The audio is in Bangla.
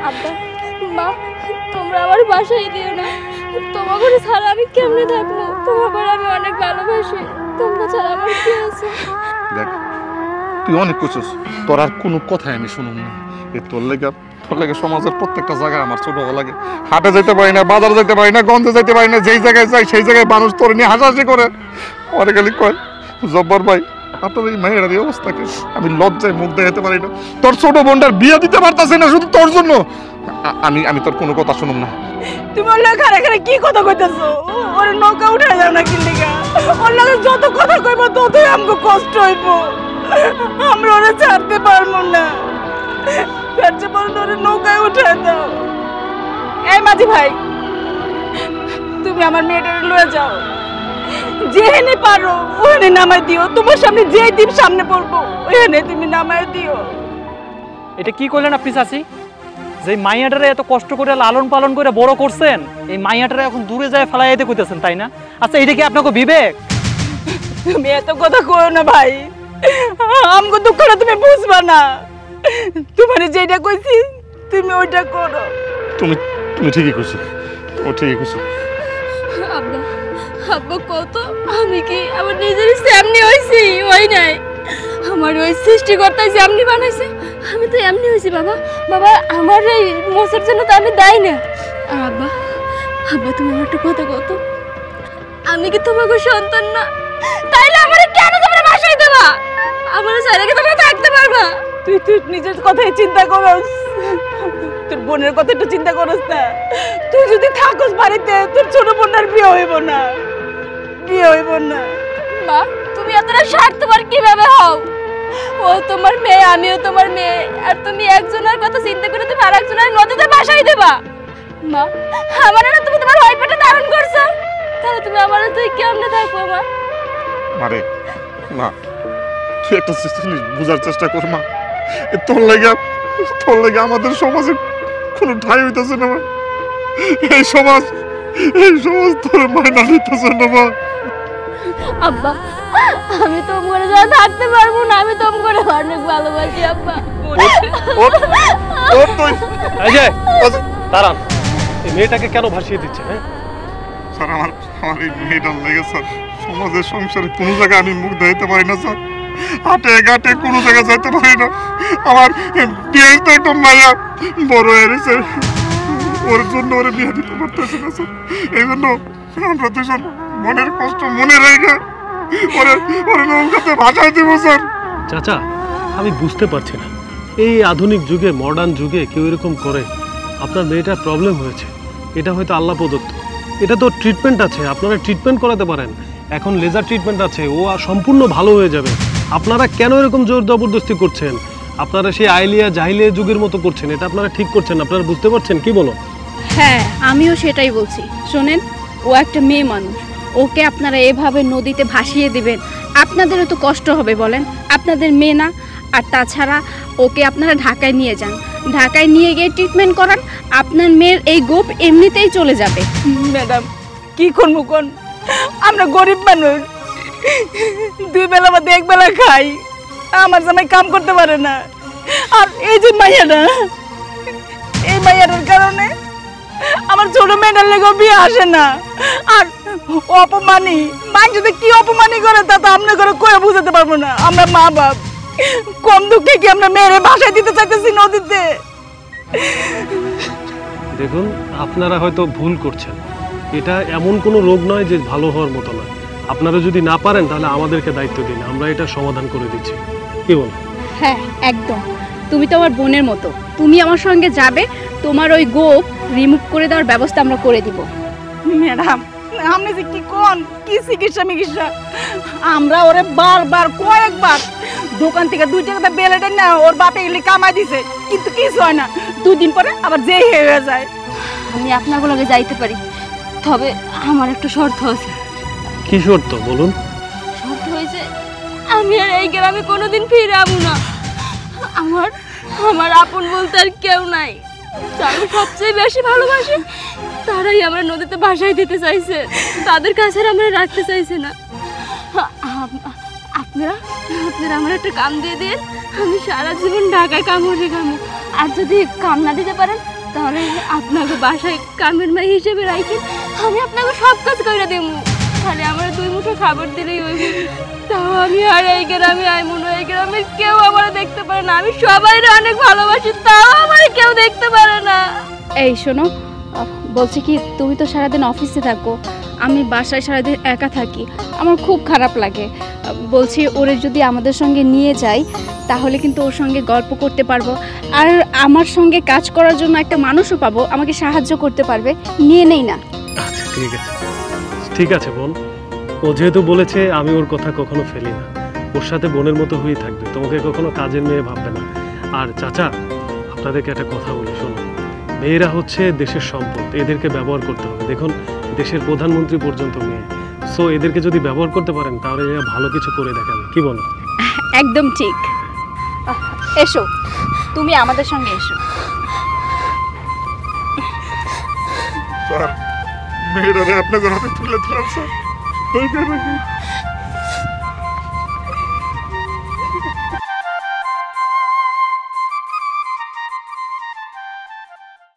আব্বা মা তোমরা আমার বাসায় দিও না, তোমার ঘরে ছাড়া আমি কেমনে থাকবো? তোমার ঘরে আমি অনেক ভালোবাসি, তোমরা ছাড়া আমার কি আছে? দেখ তুই অনেক করছিস, তোর আর কোনো কথাই আমি শুনুম না। এই তোর লেগে সমাজের প্রত্যেকটা জায়গায় আমার ছোট লাগে। হাটে যেতে পারি না, বাজার যেতে পারি না, গঞ্জে যেতে পারি না, যেই জায়গায় যাই সেই জায়গায় মানুষ তোর নিয়ে হাসাহাসি করে। পরে গেলি কয় জব্বর ভাই আপনার এই মায়ের এই অবস্থাকে আমি লজ্জায় মুখ দেখাতে পারি না। তোর ছোট বোনটার বিয়ে দিতে পারতাছে না শুধু তোর জন্য। আমি তোর কোনো কথা শুনুম না। তুমি ওর লাগে খারে খারে কি কথা কইতেছো? ওর নৌকা উঠে যাও না কি লিগা? ওর লাগে যত কথা কইব ততই আমগো কষ্ট হইব, আমরা ওরে ছাড়তে পারবো না। কাছে বল ওরে নৌকায় উঠে দাও। এই মাঝি ভাই, তুমি আমার মেয়েটারে লয়ে যাও, যেখানে পারো ওখানে নামাই দিও। তোমার সামনে যে দ্বীপ সামনে পড়বো ওখানে তুমি নামাই দিও। এটা কি করলেন আপনি চাচি? যে মাইয়াটারে এত কষ্ট করে লালন পালন করে বড় করছেন, এই মাইয়াটারে এখন দূরে যায় ফেলাই দিতে কইতেছেন, তাই না? আচ্ছা এটা কি আপনাকে বিবেক? তুমি এত কথা কইও না ভাই, আমগো দুঃখটা তুমি বুঝবা না। তোমার যেটা কইছি তুমি ওইটা করো। তুমি ঠিকই কইছো, ও ঠিকই কইছো। আব্বা আব্বা কত আমি কি আমার নিজের সামনে হইছি? হই নাই, আমার ওই সৃষ্টিকর্তাই যে এমনি বানাইছে, আমি তো এমনি হইছি। বাবা বাবা আমার এই মোচের জন্য তো আমি দায়ী না। আর আব্বা আব্বা তুমি আমার একটা কথা কত, আমি কি তোমাকে সন্তান না? তাইলে আমারে কেন তোমরা বাসায় দেবা? আমার ছাড়া কি তোমরা থাকতে পারবা? তুই নিজের কথাই চিন্তা করস, তোর বোনের কথা একটু চিন্তা করস না। তুই যদি থাকস বাড়িতে তোর ছোট বোনের বিয়ে হইব না, বিয়ে হইব না। মা তুমি এতটা স্বার্থপর কিভাবে হও? ও তোমার মেয়ে, আমিও তোমার মেয়ে, আর তুমি একজনের কথা চিন্তা করে তুমি আরেকজনের নদীতে বাসাই দেবা? মা আমার না তুমি তোমার ওই পেটে ধারণ করছো, তাহলে তুমি আমার তুই কেমনে থাকবো? মা আরে মা তুই একটা জিনিস বোঝার চেষ্টা কর মা। তোর লাগে আমাদের সমাজে কোনো ঠাঁই হইতেছে না মা। এই সমাজ তোর মায়না নিতেছে না মা। আব্বা আমি তোম করে যা থাকতে পারবো না, আমি তোম করে অনেক ভালোবাসি আব্বা। এই যে দাঁড়ান, এই মেয়েটাকে কেন ভাসিয়ে দিচ্ছে? হ্যাঁ স্যার আমার এই মেয়েটার লেগে স্যার সমাজের সংসারে কোনো জায়গায় আমি মুখ দেখাতে পারি না স্যার। হাটে ঘাটে কোনো জায়গায় যেতে পারি না। আমার বিয়ে তো একটা মায়া বড় হয়ে গেছে, ওর জন্য ওরে বিয়ে দিতে পারতেছে না স্যার। এই জন্য আমরা দুজন মনের কষ্ট মনে রেখে ওরে নৌকাতে ভাসাই দেবো স্যার। চাচা আমি বুঝতে পারছি না, এই আধুনিক যুগে মডার্ন যুগে কেউ এরকম করে? আপনার মেয়েটার প্রবলেম হয়েছে, এটা হয়তো আল্লাহ প্রদত্ত। এটা তো ট্রিটমেন্ট আছে, আপনারা ট্রিটমেন্ট করাতে পারেন। এখন লেজার ট্রিটমেন্ট আছে, ও সম্পূর্ণ ভালো হয়ে যাবে। আপনারা কেন এরকম জোর জবরদস্তি করছেন? আপনারা সেই আইলিয়া জাহিলিয়া যুগের মতো করছেন, এটা আপনারা ঠিক করছেন। আপনারা বুঝতে পারছেন কি বলো? হ্যাঁ আমিও সেটাই বলছি। শোনেন, ও একটা মেয়ে মানুষ, ওকে আপনারা এভাবে নদীতে ভাসিয়ে দিবেন, আপনাদেরও তো কষ্ট হবে বলেন? আপনাদের মেয়ে না? আর তাছাড়া ওকে আপনারা ঢাকায় নিয়ে যান, ঢাকায় নিয়ে গিয়ে ট্রিটমেন্ট করান, আপনার মেয়ের এই গোপ এমনিতেই চলে যাবে। ম্যাডাম কি করবো কোন, আমরা গরিব মানুষ, দুই বেলা বাদে এক বেলা খাই, আমার জামাই কাম করতে পারে না। আর এই যে মাইয়াটা, এই মাইয়াটার কারণে আমার ছোট মেয়েটার লেগে বিয়ে আসে না। আর অপমানি মাই যদি কি অপমানি করে তা তো আমরা করে কয়ে বুঝাতে পারবো না। আমরা মা বাপ কম দুঃখে কি আমরা মেয়েরে ভাষায় দিতে চাইতেছি নদীতে? দেখুন আপনারা হয়তো ভুল করছেন, এটা এমন কোনো রোগ নয় যে ভালো হওয়ার মতো নয়। আপনারা যদি না পারেন তাহলে আমাদেরকে দায়িত্ব দিন, আমরা এটা সমাধান করে দিচ্ছি। কি বল? হ্যাঁ একদম, তুমি তো আমার বোনের মতো, তুমি আমার সঙ্গে যাবে, তোমার ওই গোপ রিমুভ করে দেওয়ার ব্যবস্থা আমরা করে দিব। ম্যাডাম আপনি যে কি কোন, কি চিকিৎসা মিকিৎসা? আমরা ওরে বারবার কয়েকবার দোকান থেকে 2 টাকা বেলেটের না ওর বাপে এগুলি কামাই দিছে, কিন্তু কিছু হয় না। 2 দিন পরে আবার যেই হয়ে যায়। আমি আপনাগুলোকে যাইতে পারি, তবে আমার একটা শর্ত আছে। কি শর্ত বলুন? শর্ত হয়েছে আমি আর এই গ্রামে কোনোদিন ফিরে আসবো না। আমার আপন বলতে আর কেউ নাই, যারা সবচেয়ে বেশি ভালোবাসে তারাই আমরা নদীতে ভাসাই দিতে চাইছে, তাদের কাছে আমরা রাখতে চাইছে না। আপনারা আমার একটা কাম দিয়ে দিন, আমি সারা জীবন ঢাকায় কামড়ে খামো। আর যদি কাম না দিতে পারেন তাহলে আপনাকে বাসায় কামের মাই হিসেবে রাখেন, আমি আপনাকে সব কাজ করে দেবো। খালি আমার 2 মুঠো খাবার দিলেই হইব। তাও আমি আর এই গ্রামে আইমন, এই গ্রামের কেউ আমার দেখতে পারে না। আমি সবাইরে অনেক ভালোবাসি, তাও আমার কেউ দেখতে পারে না। এই শোনো, বলছি কি তুমি তো সারাদিন অফিসে থাকো, আমি বাসায় সারাদিন একা থাকি, আমার খুব খারাপ লাগে। বলছি ওরে যদি আমাদের সঙ্গে নিয়ে যাই তাহলে কিন্তু ওর সঙ্গে গল্প করতে পারবো, আর আমার সঙ্গে কাজ করার জন্য একটা মানুষও পাবো আমাকে সাহায্য করতে পারবে। নিয়ে নেই না? আচ্ছা ঠিক আছে, ঠিক আছে বোন, ও যেহেতু বলেছে আমি ওর কথা কখনো ফেলি না। ওর সাথে বোনের মতো হয়েই থাকবে, তোমাকে কখনো কাজের মেয়ে ভাববে না। আর চাচা, আপনাদেরকে একটা কথা বলি, শোনো, মেয়েরা হচ্ছে দেশের সম্পদ, এদেরকে ব্যবহার করতে হবে। দেখুন দেশের প্রধানমন্ত্রী পর্যন্ত মেয়ে, সো এদেরকে যদি ব্যবহার করতে পারেন তাহলে এরা ভালো কিছু করে দেখাবে, কি বলো? একদম ঠিক। এসো, তুমি আমাদের সঙ্গে এসো। স্যার, মেয়েটারে আপনাদের হাতে তুলে দিলাম স্যার।